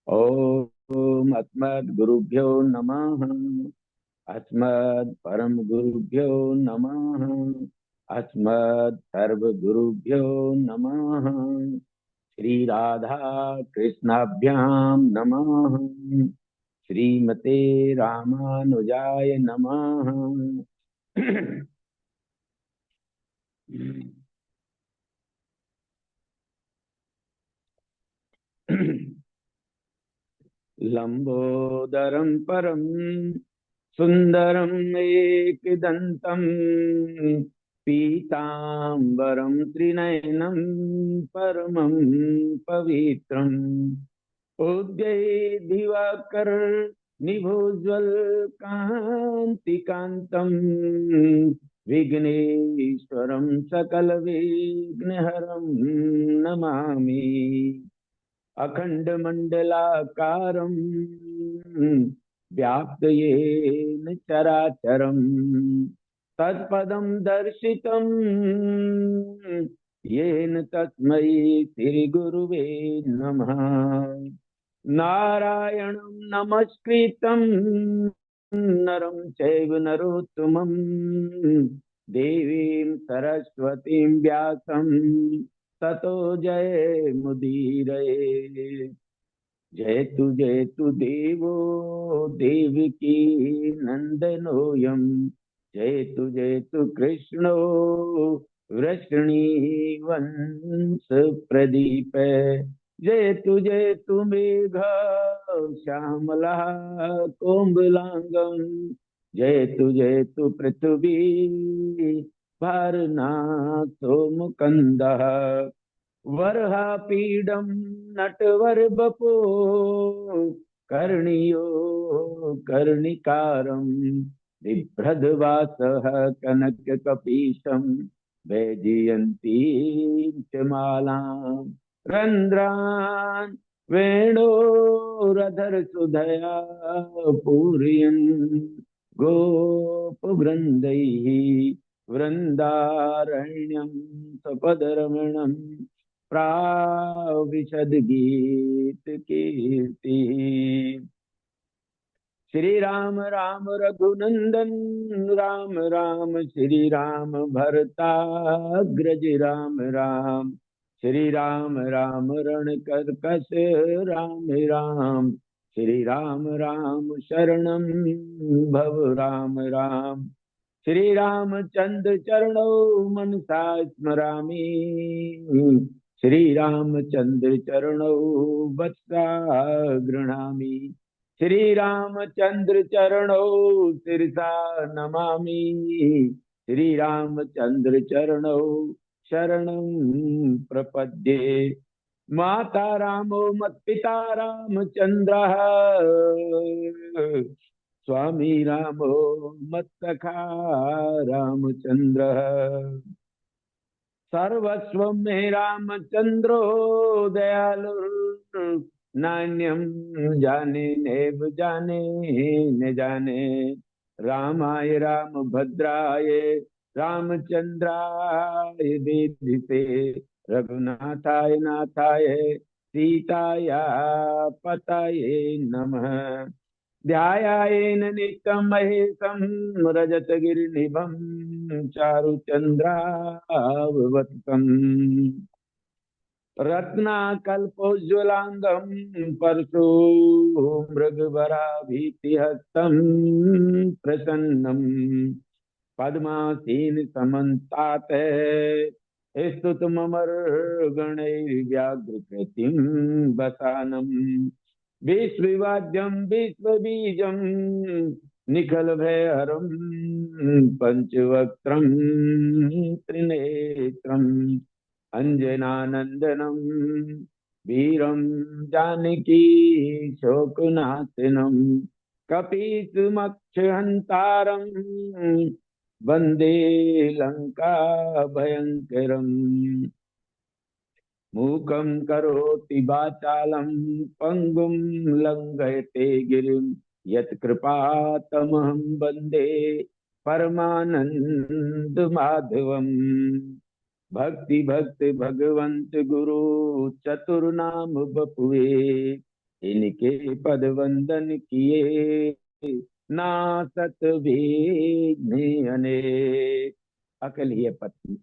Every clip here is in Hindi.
ओम अस्मद्गुरुभ्यो नमः। अस्मद् परम गुरुभ्यो नमः। अस्मद् सर्वगुरुभ्यो नमः। श्री राधा कृष्णाभ्याम नमः। श्रीमते रामानुजाय नमः। लंबोदरम परम सुंदरम एकदंतम पीतांबरम त्रिनयनम परमं पवित्रम उद्गीर दिवाकर निभोज्वल कांति कांतम विघ्नेश्वरम सकल विघ्नहरम नमामि। अखंड मंडलाकारं व्याप्त येन चराचरं तत्पदं दर्शितं येन तस्मै श्री गुरुवे नमः। नारायणं नमस्कृतं नरं चैव नरोत्तमं देवीं सरस्वतीं व्यासं ततो जय मुदीरये। जय तु देवो देवकी नंदनोऽयं जय तु कृष्णो वृष्णीवंश प्रदीप। जय तु मेघा श्यामला कोम्बलांगं जय तु पृथ्वी भारनाथो मुकंदः। वरहापीडं नटवरवपो कर्णियो कर्णिकारं बिभ्रद्वासः कनककपीशं वैजयन्तीं च मालां रन्ध्रान् वेणोरधरसुधया पूरयन् गोपवृन्दैः वृन्दारण्यं सपदरमणम् प्राविशद गीत कीर्ति। श्री राम राम रघुनंदन राम राम श्री राम भरताग्रज राम राम श्री राम राम रण कर्कश राम राम श्री राम राम शरणं भव राम राम। श्री रामचंद्र चरणौ मनसा स्मरामि श्री रामचंद्र चरणौ वत्सा गृह्णामि श्री रामचंद्र चरणौ शिरसा नमामि श्री रामचंद्र चरणौ शरणं प्रपद्ये। माता रामो मत्पिता रामचंद्रः स्वामी रामो मत्सखा रामचंद्रः। सर्वस्व मे रामचंद्रो दयालु नान्यं जाने नेव जाने न जाने। रामाय रामभद्राय रामचंद्राय वेदिते रघुनाथाय नाथाय सीताया पतये नमः। ध्यायायेन नित्यं महेशं रजतगिरिनिभं चारुचन्द्रावतंसम् रत्नाकल्पोज्ज्वलांगं परशुमृगवराभीतिहस्तं प्रसन्नं पद्मासीन समन्तात् स्तुतममरगणैर्व्याघ्रकृतिं वसानं विश्ववाद्यं विश्वबीजं निखलभयहरं पंचवक्त्रं त्रिनेत्रम् अंजनानंदनम वीरम जानकी शोकनाशनम कपीसुमक्षहंतारम वंदे लंका भयंकरम। मूकं करोति वाचालं पंगुं लंघयते गिरिं यत्कृपातमहं वन्दे परमानंद माधवम्। भक्ति भक्त भगवंत गुरु चतुर नाम बपुए, इनके पद वंदन किए नासत विघ्न अनेक। अकल ही है पत्नी,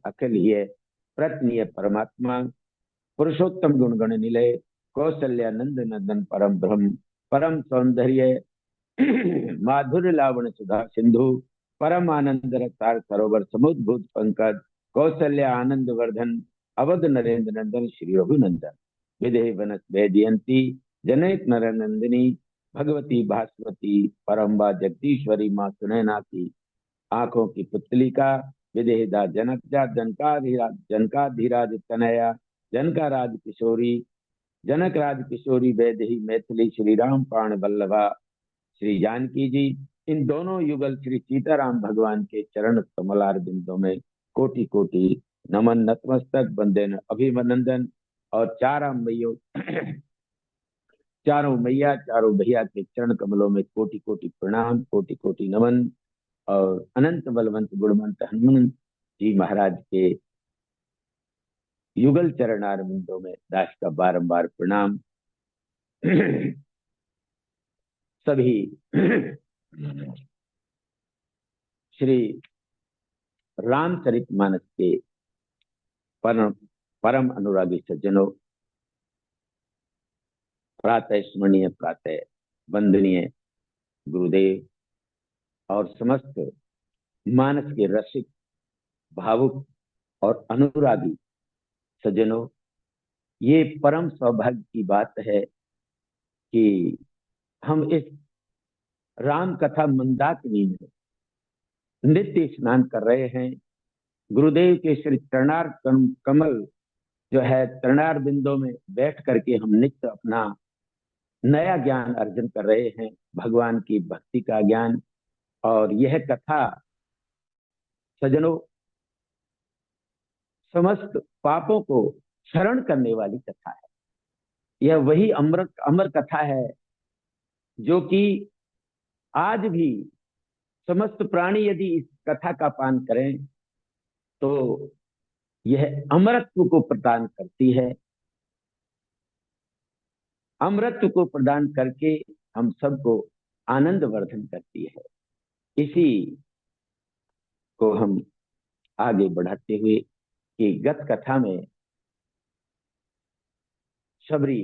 अकल ही है प्रत्नी है परमात्मा, पुरुषोत्तम गुण गण निलय, कौशल्यानंद नंदन परम ब्रह्म, परम सौंदर्य माधुर्य लावण सुधा सिंधु, परम आनंद रसार सरोवर समुद्भूत पंकज, कौशल्य आनंद वर्धन, अवध नरेंद्र नंदन श्री रघुनंदन, विदेह वनस वैजयंती, जनक नर नंदिनी, भगवती भास्वती, परम्बा जगदीश्वरी माँ सुनैना की आंखों की पुतली का, विदेहदा जनक जा, जनकाधीराज तनया, जनका राज किशोरी, जनक राज किशोरी वैदेही मैथिली, श्री राम प्राण वल्लभा श्री जानकी जी। इन दोनों युगल श्री सीताराम भगवान के चरण कमलार बिंदों में कोटि कोटि नमन, नतमस्तक बंदन अभिनंदन। और चारों मैया चारों भैया के चरण कमलों में कोटि कोटि प्रणाम, कोटि कोटि नमन। और अनंत बलवंत गुणवंत हनुमंत जी महाराज के युगल चरणार बिंदों में दास का बारंबार प्रणाम। सभी श्री रामचरितमानस के परम परम अनुरागी सज्जनों, प्रातः स्मरणीय, प्रातः वंदनीय गुरुदेव और समस्त मानस के रसिक, भावुक और अनुरागी सज्जनों, ये परम सौभाग्य की बात है कि हम इस राम कथा मंदाकिनी में नित्य स्नान कर रहे हैं। गुरुदेव के श्री चरणार कमल जो है, चरणार बिंदों में बैठ करके हम नित्य अपना नया ज्ञान अर्जन कर रहे हैं, भगवान की भक्ति का ज्ञान। और यह कथा सज्जनों समस्त पापों को क्षरण करने वाली कथा है। यह वही अमृत अमर कथा है जो कि आज भी समस्त प्राणी यदि इस कथा का पान करें तो यह अमरत्व को प्रदान करती है। अमरत्व को प्रदान करके हम सबको आनंद वर्धन करती है। इसी को हम आगे बढ़ाते हुए कि गत कथा में शबरी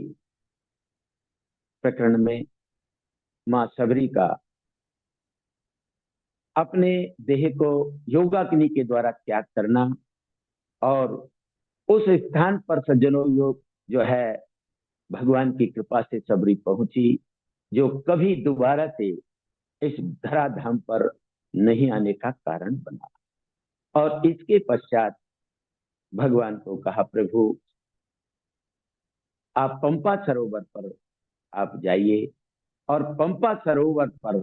प्रकरण में मां शबरी का अपने देह को योगाग्नि के द्वारा त्याग करना, और उस स्थान पर सज्जनों योग जो है भगवान की कृपा से शबरी पहुंची, जो कभी दोबारा से इस धराधाम पर नहीं आने का कारण बना। और इसके पश्चात भगवान को कहा, प्रभु आप पंपा सरोवर पर आप जाइए, और पंपा सरोवर पर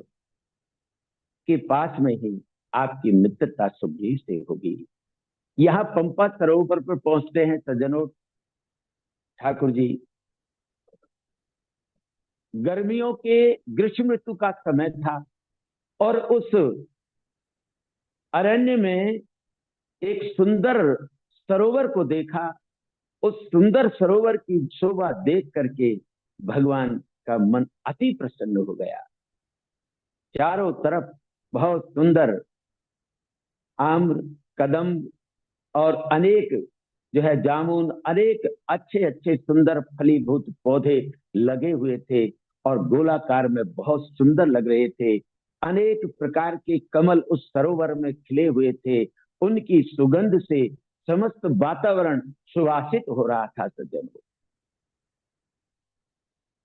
के पास में ही आपकी मित्रता सुग्रीव से होगी। यहाँ पंपा सरोवर पर पहुंचते हैं सज्जनों, ठाकुर जी गर्मियों के ग्रीष्म ऋतु का समय था, और उस अरण्य में एक सुंदर सरोवर को देखा। उस सुंदर सरोवर की शोभा देख करके भगवान का मन अति प्रसन्न हो गया। चारों तरफ बहुत सुंदर आम्र, कदम और अनेक जो है जामुन, अनेक अच्छे अच्छे सुंदर फलीभूत पौधे लगे हुए थे और गोलाकार में बहुत सुंदर लग रहे थे। अनेक प्रकार के कमल उस सरोवर में खिले हुए थे। उनकी सुगंध से समस्त वातावरण सुवासित हो रहा था सज्जनों।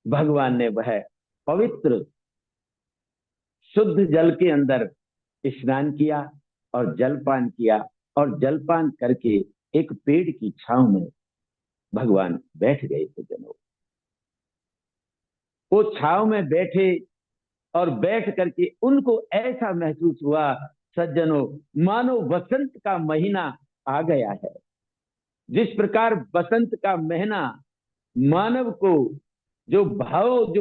भगवान ने वह पवित्र शुद्ध जल के अंदर स्नान किया और जलपान किया, और जलपान करके एक पेड़ की छांव में भगवान बैठ गए सज्जनों। वो छांव में बैठे और बैठ करके उनको ऐसा महसूस हुआ सज्जनों, मानो बसंत का महीना आ गया है। जिस प्रकार बसंत का महीना मानव को जो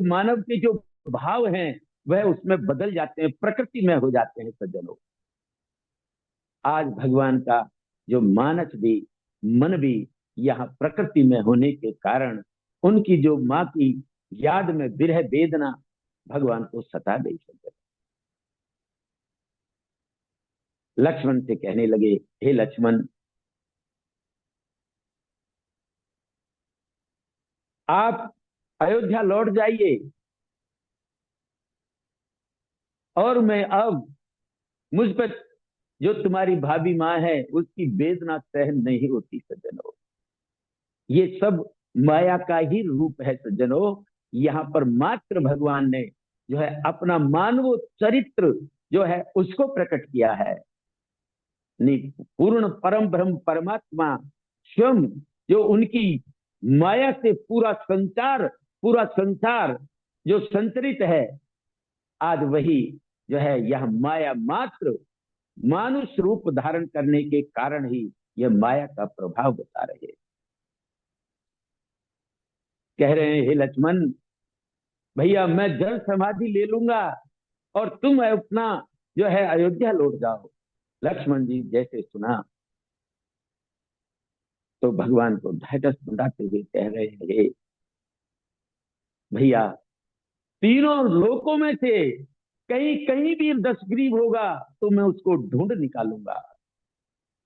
मानव के जो भाव हैं वह उसमें बदल जाते हैं, प्रकृति में हो जाते हैं सज्जनों। आज भगवान का जो मानस भी, मन भी यहाँ प्रकृति में होने के कारण उनकी जो माँ की याद में विरह वेदना भगवान को सता गई। लक्ष्मण से कहने लगे, हे लक्ष्मण, आप अयोध्या लौट जाइए और मैं अब मुझ पर जो तुम्हारी भाभी माँ है उसकी वेदना सहन नहीं होती सज्जनों। ये सब माया का ही रूप है सज्जनों। यहाँ पर मात्र भगवान ने जो है अपना मानव चरित्र जो है उसको प्रकट किया है। पूर्ण परम ब्रह्म परमात्मा स्वयं जो उनकी माया से पूरा संसार जो संचरित है, आज वही जो है यह माया मात्र मानुष रूप धारण करने के कारण ही यह माया का प्रभाव बता रहे हैं। कह रहे हैं, हे लक्ष्मण भैया, मैं जल समाधि ले लूंगा और तुम अपना जो है अयोध्या लौट जाओ। लक्ष्मण जी जैसे सुना तो भगवान को ढाढ़स बंधाते हुए कह रहे हैं, भैया तीनों लोकों में से कहीं कहीं भी दशग्रीव होगा तो मैं उसको ढूंढ निकालूंगा।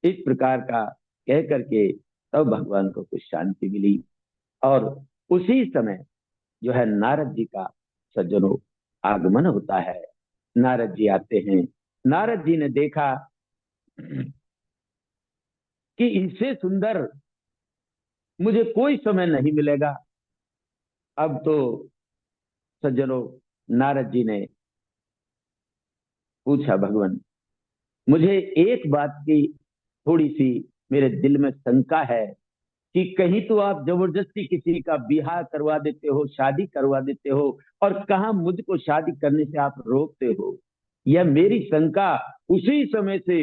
इस प्रकार का कह करके तब भगवान को कुछ शांति मिली। और उसी समय जो है नारद जी का सज्जनों आगमन होता है। नारद जी आते हैं। नारद जी ने देखा कि इनसे सुंदर मुझे कोई समय नहीं मिलेगा। अब तो सज्जनों नारद जी ने पूछा, भगवान मुझे एक बात की थोड़ी सी मेरे दिल में शंका है कि कहीं तो आप जबरदस्ती किसी का बिहार करवा देते हो, शादी करवा देते हो, और कहां मुझको शादी करने से आप रोकते हो। यह मेरी शंका उसी समय से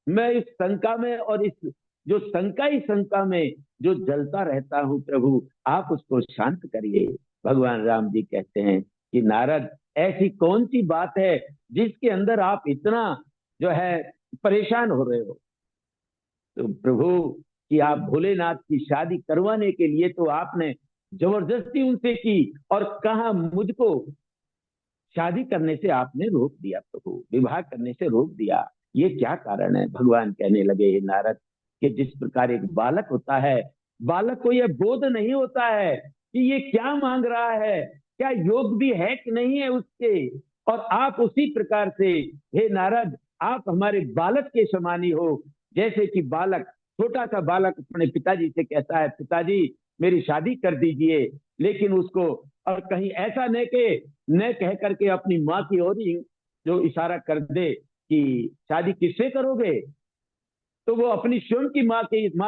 मैं इस शंका में और इस जो शंका ही शंका में जो जलता रहता हूं, प्रभु आप उसको शांत करिए। भगवान राम जी कहते हैं कि नारद ऐसी कौन सी बात है जिसके अंदर आप इतना जो है परेशान हो रहे हो। तो प्रभु कि आप भोलेनाथ की शादी करवाने के लिए तो आपने जबरदस्ती उनसे की, और कहा मुझको शादी करने से आपने रोक दिया, प्रभु विवाह करने से रोक दिया। ये क्या कारण है। भगवान कहने लगे, हे नारद कि जिस प्रकार एक बालक होता है, बालक को यह बोध नहीं होता है कि ये क्या मांग रहा है, क्या योग भी है कि नहीं है उसके। और आप उसी प्रकार से हे नारद आप हमारे बालक के समान ही हो। जैसे कि बालक, छोटा सा बालक अपने पिताजी से कहता है, पिताजी मेरी शादी कर दीजिए, लेकिन उसको और कहीं ऐसा न कह करके अपनी माँ की ओर ही जो इशारा कर दे कि शादी किससे करोगे, तो वो अपनी स्वयं की माँ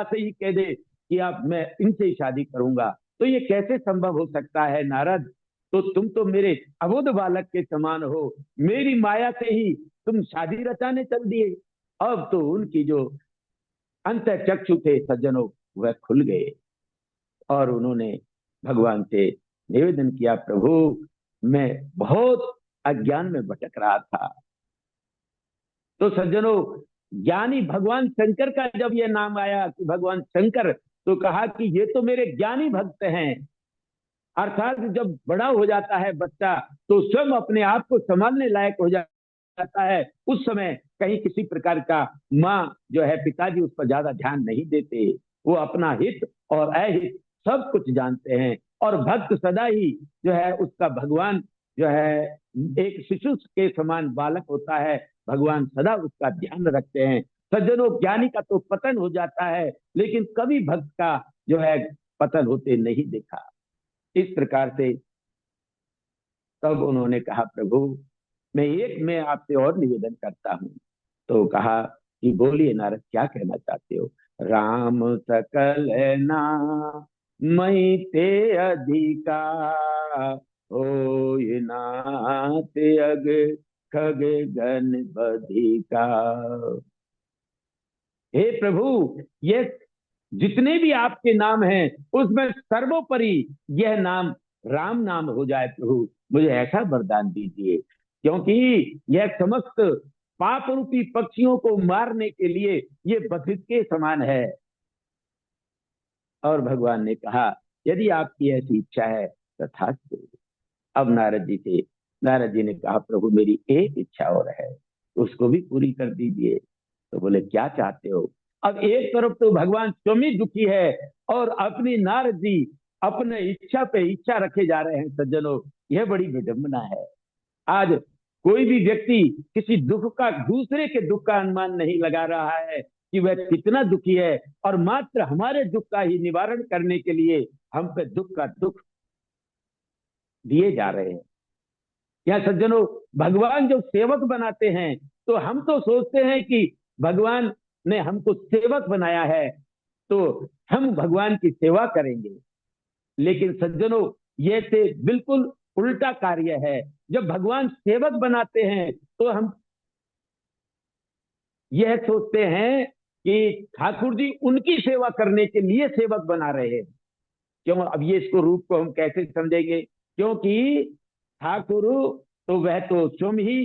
से ही कह दे कि आप मैं इनसे ही शादी करूंगा। तो ये कैसे संभव हो सकता है नारद। तो तुम तो मेरे अबोध बालक के समान हो, मेरी माया से ही तुम शादी रचाने चल दिए। अब तो उनकी जो अंत चक्षु थे सज्जनों वह खुल गए और उन्होंने भगवान से निवेदन किया, प्रभु मैं बहुत अज्ञान में भटक रहा था। तो सज्जनों ज्ञानी भगवान शंकर का जब यह नाम आया कि भगवान शंकर, तो कहा कि ये तो मेरे ज्ञानी भक्त हैं। अर्थात जब बड़ा हो जाता है बच्चा तो स्वयं अपने आप को संभालने लायक हो जाता है, उस समय कहीं किसी प्रकार का माँ जो है पिताजी उस पर ज्यादा ध्यान नहीं देते। वो अपना हित और अहित सब कुछ जानते हैं। और भक्त सदा ही जो है उसका भगवान जो है एक शिशु के समान बालक होता है, भगवान सदा उसका ध्यान रखते हैं। सज्जनों ज्ञानी का तो पतन हो जाता है, लेकिन कभी भक्त का जो है पतन होते नहीं देखा। इस प्रकार से तब उन्होंने कहा, प्रभु मैं आपसे और निवेदन करता हूं। तो कहा कि बोलिए नारद क्या कहना चाहते हो। राम सकल ना मई ते अधिका हो नाथ अग खग गण बधिका। हे प्रभु ये जितने भी आपके नाम हैं उसमें सर्वोपरि यह नाम राम नाम हो जाए, प्रभु मुझे ऐसा वरदान दीजिए, क्योंकि यह समस्त पाप रूपी पक्षियों को मारने के लिए ये बधिक के समान है। और भगवान ने कहा यदि आपकी ऐसी इच्छा है तथास्तु। अब नारद जी ने कहा प्रभु मेरी एक इच्छा और है, उसको भी पूरी कर दीजिए। तो बोले क्या चाहते हो? अब एक तरफ तो भगवान स्वयं दुखी है और अपनी नारद जी अपने इच्छा पे इच्छा रखे जा रहे हैं। सज्जनों, यह बड़ी विडंबना है। आज कोई भी व्यक्ति किसी दुख का, दूसरे के दुख का अनुमान नहीं लगा रहा है कि वह कितना दुखी है, और मात्र हमारे दुख का ही निवारण करने के लिए हम पे दुख का दुख दिए जा रहे हैं। या सज्जनों, भगवान जो सेवक बनाते हैं तो हम तो सोचते हैं कि भगवान ने हमको सेवक बनाया है तो हम भगवान की सेवा करेंगे। लेकिन सज्जनों, ये से बिल्कुल उल्टा कार्य है। जब भगवान सेवक बनाते हैं तो हम यह सोचते हैं कि ठाकुर जी उनकी सेवा करने के लिए सेवक बना रहे हैं। क्यों? अब ये इसको रूप को हम कैसे समझेंगे? क्योंकि ठाकुर तो वह तो स्वयं ही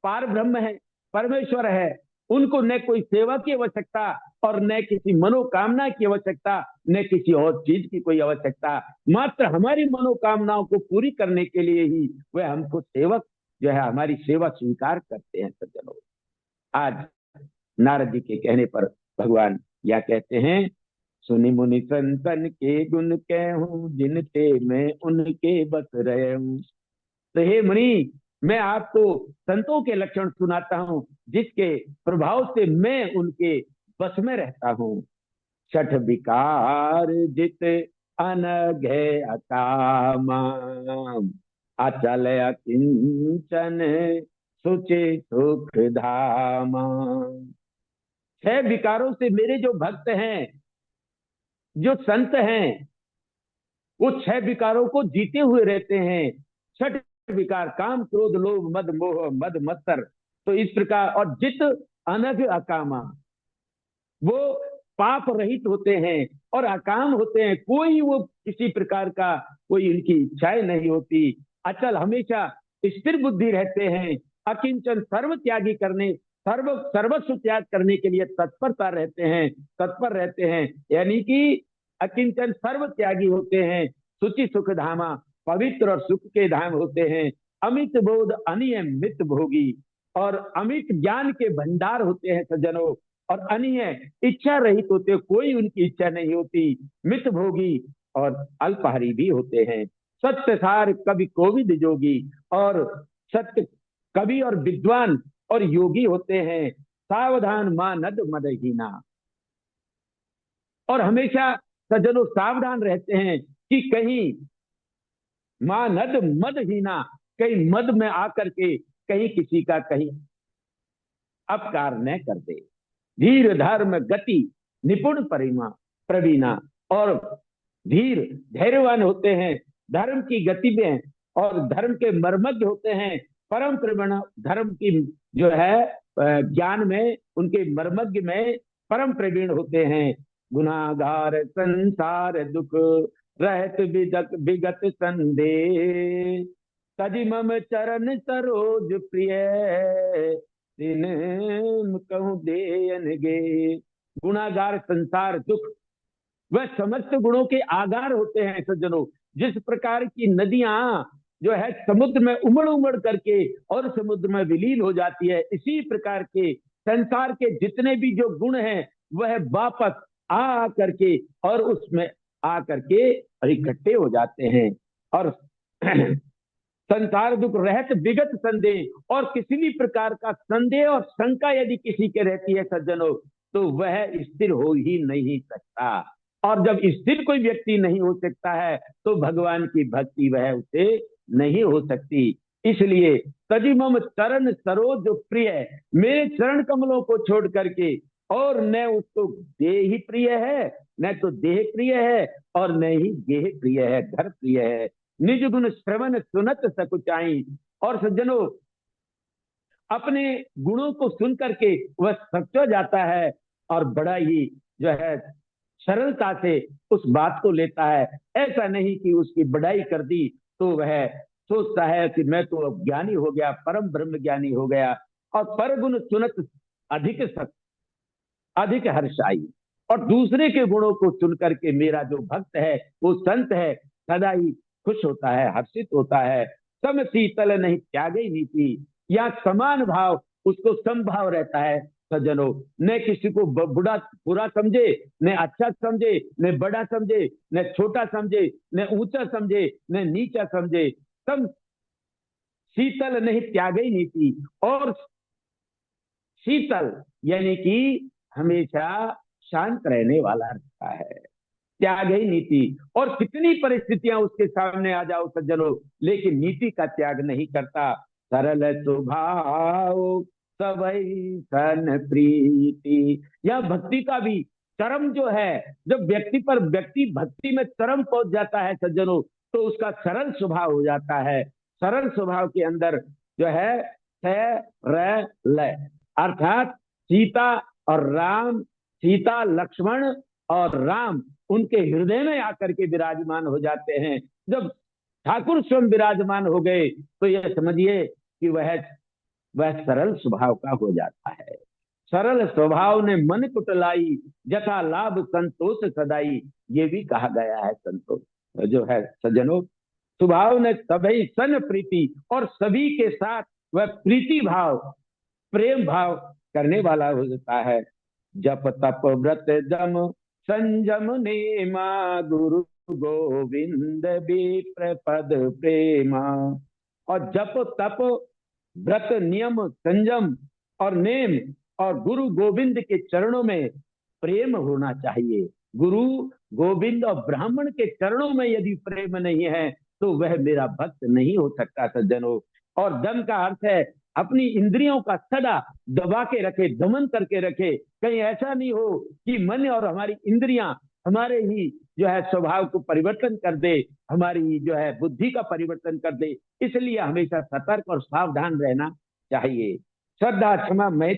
पार ब्रह्म है, परमेश्वर है। उनको न कोई सेवा की आवश्यकता और न किसी मनोकामना की आवश्यकता, न किसी और चीज की कोई आवश्यकता। मात्र हमारी मनोकामनाओं को पूरी करने के लिए ही वह हमको सेवक जो है हमारी सेवा स्वीकार करते हैं। सज्जनों, आज नारद जी के कहने पर भगवान क्या कहते हैं? सुनि मुनि संतन के गुण कहूं, जिनते मैं उनके बस रहे हूं। तो हे मुनि, मैं आपको संतों के लक्षण सुनाता हूं जिसके प्रभाव से मैं उनके बस में रहता हूं। छठ विकार जित अनघ अकामा, अचल अकिंचन सुचि सुख धामा। छह विकारों से मेरे जो भक्त हैं, जो संत हैं, वो छह विकारों को जीते हुए रहते हैं। छठ विकार काम क्रोध लोभ मद मोह मद मत्सर, तो इस प्रकार। और जित अनघ अकामा, वो पाप रहित होते हैं और अकाम होते हैं। कोई वो किसी प्रकार का कोई इनकी इच्छाएं नहीं होती। अचल, हमेशा स्थिर बुद्धि रहते हैं। अकिंचन, सर्व त्यागी करने, सर्वस्व त्याग करने के लिए तत्परता रहते हैं, तत्पर रहते हैं। यानी कि अकिंचन सर्व त्यागी होते हैं। सुचि सुख धामा, पवित्र और सुख के धाम होते हैं। अमित बोध अनियमित भोगी, और अमित ज्ञान के भंडार होते हैं सज्जनों। और अनिय इच्छा रहित होते, कोई उनकी इच्छा नहीं होती। मित भोगी और अल्पहारी भी होते हैं। सत्य सार कवि कोविद जोगी, और सत्य कवि और विद्वान और योगी होते हैं। सावधान मानद मदहीना, और हमेशा सज्जनों सावधान रहते हैं कि कहीं मानद मदहीना, कहीं मद में आकर के कहीं किसी का कहीं अपकार न कर दे। धीर धर्म गति निपुण परिमा प्रवीणा, और धीर धैर्यवान होते हैं, धर्म की गति में और धर्म के मर्मज्ञ होते हैं। परम प्रवीण, धर्म की जो है ज्ञान में, उनके मर्मज्ञ में परम प्रवीण होते हैं। गुनागार संसार दुख रहत विदक विगत संदेह, तजि मम चरण सरोज प्रिय, दिन कहूं देयन गे। गुणागार संसार दुख, वह समस्त गुणों के आगार होते हैं सज्जनों। जिस प्रकार की नदियां जो है समुद्र में उमड़ उमड़ करके और समुद्र में विलीन हो जाती है, इसी प्रकार के संसार के जितने भी जो गुण हैं वह वापस आ करके और उसमें आ करके इकट्ठे हो जाते हैं। और संसार दुख रहत विगत संदेह, और किसी भी प्रकार का संदेह और शंका यदि किसी के रहती है सज्जनों, तो वह स्थिर हो ही नहीं सकता। और जब स्थिर कोई व्यक्ति नहीं हो सकता है तो भगवान की भक्ति वह उसे नहीं हो सकती। इसलिए तजि मम चरण सरोज जो प्रिय है, मेरे चरण कमलों को छोड़ करके, और न उसको देह ही प्रिय है, न तो देह प्रिय है, और न ही गेह प्रिय है, घर प्रिय है। निज गुण श्रवण सुनत सकुचाई, और सज्जनों अपने गुणों को सुन करके वह सच्चा जाता है और बड़ा ही जो है सरलता से उस बात को लेता है। ऐसा नहीं कि उसकी बढ़ाई कर दी तो वह सोचता है कि मैं तो अब ज्ञानी हो गया, परम ब्रह्म ज्ञानी हो गया। और परगुण सुनत अधिक सत, अधिक हर्षाई। और दूसरे के गुणों को सुन करके मेरा जो भक्त है, वो संत है, सदा ही खुश होता है, हर्षित होता है। सम शीतल नहीं त्यागे नीति, या समान भाव, उसको समभाव रहता है सज्जनों। न किसी को बुरा बुरा समझे, न अच्छा समझे, न बड़ा समझे, न छोटा समझे, न ऊंचा समझे, न नीचा समझे। सम शीतल नहीं त्यागे नीति। और शीतल यानी कि हमेशा शांत रहने वाला रहता है, त्याग ही नीति। और कितनी परिस्थितियां उसके सामने आ जाओ सज्जनों, लेकिन नीति का त्याग नहीं करता। सरल स्वभाव सबई सन प्रीति। यह भक्ति का भी चरम जो है, जब व्यक्ति भक्ति में चरम पहुंच जाता है सज्जनों, तो उसका सरल स्वभाव हो जाता है। सरल स्वभाव के अंदर जो है लय, अर्थात सीता और राम, सीता लक्ष्मण और राम उनके हृदय में आकर के विराजमान हो जाते हैं। जब ठाकुर स्वयं विराजमान हो गए तो यह समझिए कि वह सरल स्वभाव का हो जाता है। सरल स्वभाव ने मन कुटलाई, जथा लाभ संतोष सदाई। ये भी कहा गया है संतोष जो है सज्जनों। स्वभाव ने सभी सन प्रीति, और सभी के साथ वह प्रीति भाव, प्रेम भाव करने वाला हो जाता है। जप तप व्रत जम संजम नेमा, गुरु गोविंद विप्र पद प्रेमा। और जप तप व्रत नियम संयम और नेम, और गुरु गोविंद के चरणों में प्रेम होना चाहिए। गुरु गोविंद और ब्राह्मण के चरणों में यदि प्रेम नहीं है तो वह मेरा भक्त नहीं हो सकता सज्जनों। और दम का अर्थ है अपनी इंद्रियों का सदा दबा के रखे, दमन करके रखे। कहीं ऐसा नहीं हो कि मन और हमारी इंद्रियां हमारे ही जो है स्वभाव को परिवर्तन कर दे, हमारी जो है बुद्धि का परिवर्तन कर दे। इसलिए हमेशा सतर्क और सावधान रहना चाहिए। श्रद्धा क्षमा मैत्री